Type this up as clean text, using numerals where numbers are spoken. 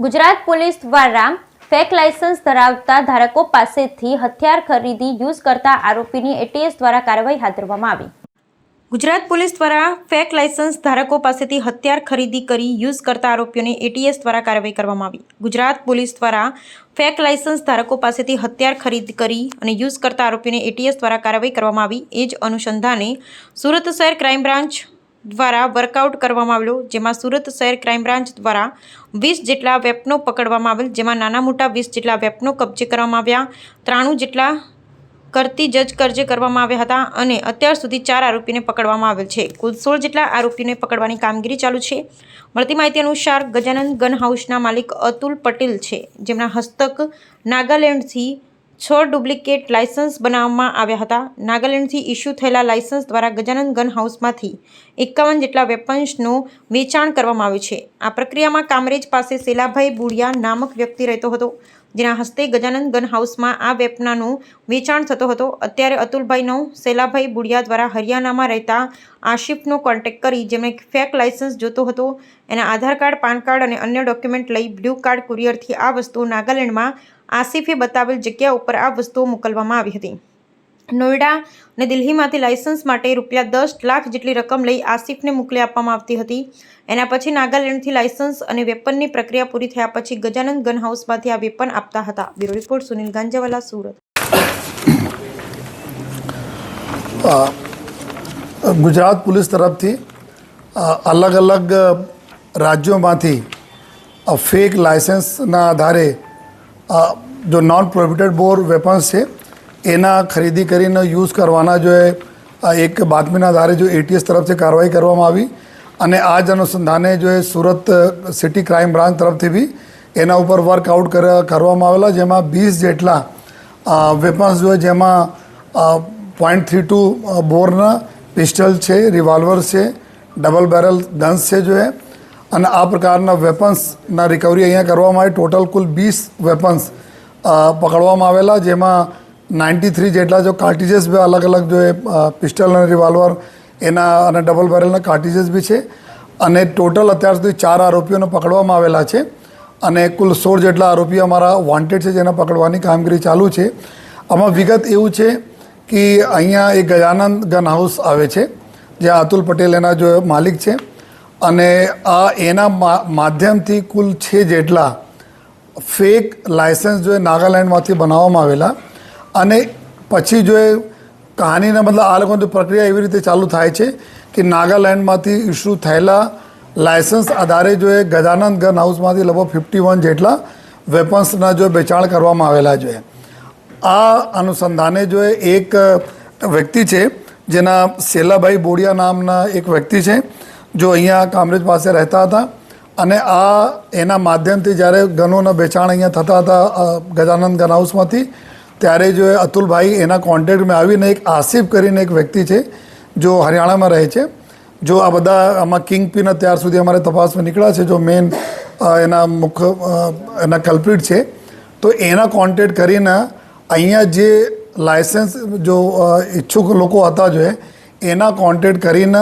Gujarat police દ્વારા fake licence ધરાવતા ધારકો પાસેથી હથિયાર ખરીદી યુઝ કરતા આરોપીની એટીએસ દ્વારા કાર્યવાહી હાથ ધરવામાં આવી। ગુજરાત પોલીસ દ્વારા ફેક લાયસન્સ ધારકો પાસેથી હથિયાર ખરીદી કરી યુઝ કરતા આરોપીઓને એટીએસ દ્વારા કાર્યવાહી કરવામાં આવી। ગુજરાત પોલીસ દ્વારા ફેક લાયસન્સ ધારકો પાસેથી હથિયાર ખરીદી કરી અને યુઝ કરતા આરોપીઓને એટીએસ દ્વારા કાર્યવાહી કરવામાં આવી। એ જ અનુસંધાને સુરત શહેર ક્રાઇમ બ્રાન્ચ દ્વારા વર્કઆઉટ કરવામાં આવેલો, જેમાં સુરત શહેર ક્રાઇમ બ્રાન્ચ દ્વારા 20 જેટલા વેપનો પકડવામાં આવેલ, જેમાં નાના મોટા 20 જેટલા વેપનો કબજે કરવામાં આવ્યા, 93 જેટલા કરતી જજ કબજે કરવામાં આવ્યા હતા અને અત્યાર સુધી 4 આરોપીને પકડવામાં આવેલ છે। કુલ 16 જેટલા આરોપીને પકડવાની કામગીરી ચાલુ છે। મળતી માહિતી અનુસાર ગજાનંદ ગન હાઉસના માલિક અતુલ પટેલ છે, જેમના હસ્તક નાગાલેન્ડથી 6 ડુપ્લિકેટ લાયસન્સ બનાવવામાં આવ્યા હતા। નાગાલેન્ડથી ઇસ્યુ થયેલા લાયસન્સ દ્વારા ગજાનંદ ગન હાઉસમાંથી 51 જેટલા વેપન્સનું વેચાણ કરવામાં આવ્યું છે। આ પ્રક્રિયામાં કામરેજ પાસે સેલાભાઈ બુડિયા નામક વ્યક્તિ રહેતો હતો, જેના હસ્તે ગજાનંદ ગન હાઉસમાં આ વેપનાનું વેચાણ થતો હતો। અત્યારે અતુલભાઈનો સેલાભાઈ બુડિયા દ્વારા હરિયાણામાં રહેતા આશિફનો કોન્ટેક્ટ કરી જેમણે ફેક લાયસન્સ જોતો હતો, એના આધાર કાર્ડ, પાન કાર્ડ અને અન્ય ડોક્યુમેન્ટ લઈ બ્લુ કાર્ડ કુરિયરથી આ વસ્તુઓ નાગાલેન્ડમાં આસિફે બતાવેલ જગ્યા ઉપર આ વસ્તુઓ મોકલવામાં આવી હતી। નોઈડા અને દિલ્હીમાંથી લાયસન્સ માટે ₹10 લાખ જેટલી રકમ લઈ આસિફને મોકલી આપવામાં આવતી હતી। એના પછી નાગાલેન્ડથી લાયસન્સ અને વેપનની પ્રક્રિયા પૂરી થયા પછી ગજાનંદ ગન હાઉસમાંથી આ વેપન આપતા હતા। Bureau report Sunil Ganjawala, Surat. Gujarat police તરફથી અલગ અલગ રાજ્યોમાંથી ફેક લાયસન્સના આધારે जो नॉन प्रोहिबिटेड बोर वेपन्स છે એના ખરીદી કરીને યુઝ કરવાના જો એક બાતમીના આધારે જો એટીએસ તરફથી કાર્યવાહી કરવામાં આવી અને આ જ અનુસંધાને જો સુરત સિટી ક્રાઇમ બ્રાન્ચ તરફથી બી એના ઉપર વર્કઆઉટ કરવામાં આવેલા, જેમાં 20 જેટલા વેપન્સ જો જેમાં .32 બોરના પિસ્ટલ છે, રિવોલ્વર છે, ડબલ બેરલ ગન્સ છે જો અને આ પ્રકારના વેપન્સના રિકવરી અહીંયા કરવામાં આવી। ટોટલ કુલ 20 વેપન્સ પકડવામાં આવેલા, જેમાં 93 જેટલા જો કાર્ટિजेस બી અલગ અલગ જો પિસ્ટલ અને રિવોલ્વર એના અને ડબલ બેરલના કાર્ટિजेस બી છે અને ટોટલ અત્યાર સુધી 4 આરોપીઓને પકડવામાં આવેલા છે અને કુલ 16 જેટલા આરોપીઓ અમારા વોન્ટેડ છે, જેને પકડવાની કામગીરી ચાલુ છે। આમાં વિગત એવું છે કે અહીંયા એક ગજાનંદ ગન હાઉસ આવે છે, જ્યાં અતુલ પટેલ એના જો માલિક છે અને આ એના માધ્યમથી કુલ 6 જેટલા ફેક લાયસન્સ જો નાગાલેન્ડમાંથી બનાવવામાં આવેલા અને પછી જો કહાનીના મતલબ આ લોકોની પ્રક્રિયા એવી રીતે ચાલુ થાય છે કે નાગાલેન્ડમાંથી ઇસ્યુ થયેલા લાયસન્સ આધારે જો ગજાનંદ ગન હાઉસમાંથી લગભગ 51 જેટલા વેપન્સના જો વેચાણ કરવામાં આવેલા છે। આ અનુસંધાને જો એક વ્યક્તિ છે જેના સેલાભાઈ બોડિયા નામના એક વ્યક્તિ છે, જો અહીંયા કામરેજ પાસે રહેતા હતા અને આ એના માધ્યમથી જ્યારે ગનોના વેચાણ અહીંયા થતા હતા ગજાનંદ ગન હાઉસમાંથી, ત્યારે જો અતુલભાઈ એના કોન્ટેક્ટમાં આવીને એક આસિફ કરીને એક વ્યક્તિ છે જો હરિયાણામાં રહે છે, જો આ બધા આમાં કિંગ પિન અત્યાર સુધી અમારે તપાસમાં નીકળ્યા છે, જો મેઇન એના મુખ્ય એના કલ્પ્રિટ છે, તો એના કોન્ટેક્ટ કરીને અહીંયા જે લાયસન્સ જો ઈચ્છુક લોકો હતા જો એના કોન્ટેક્ટ કરીને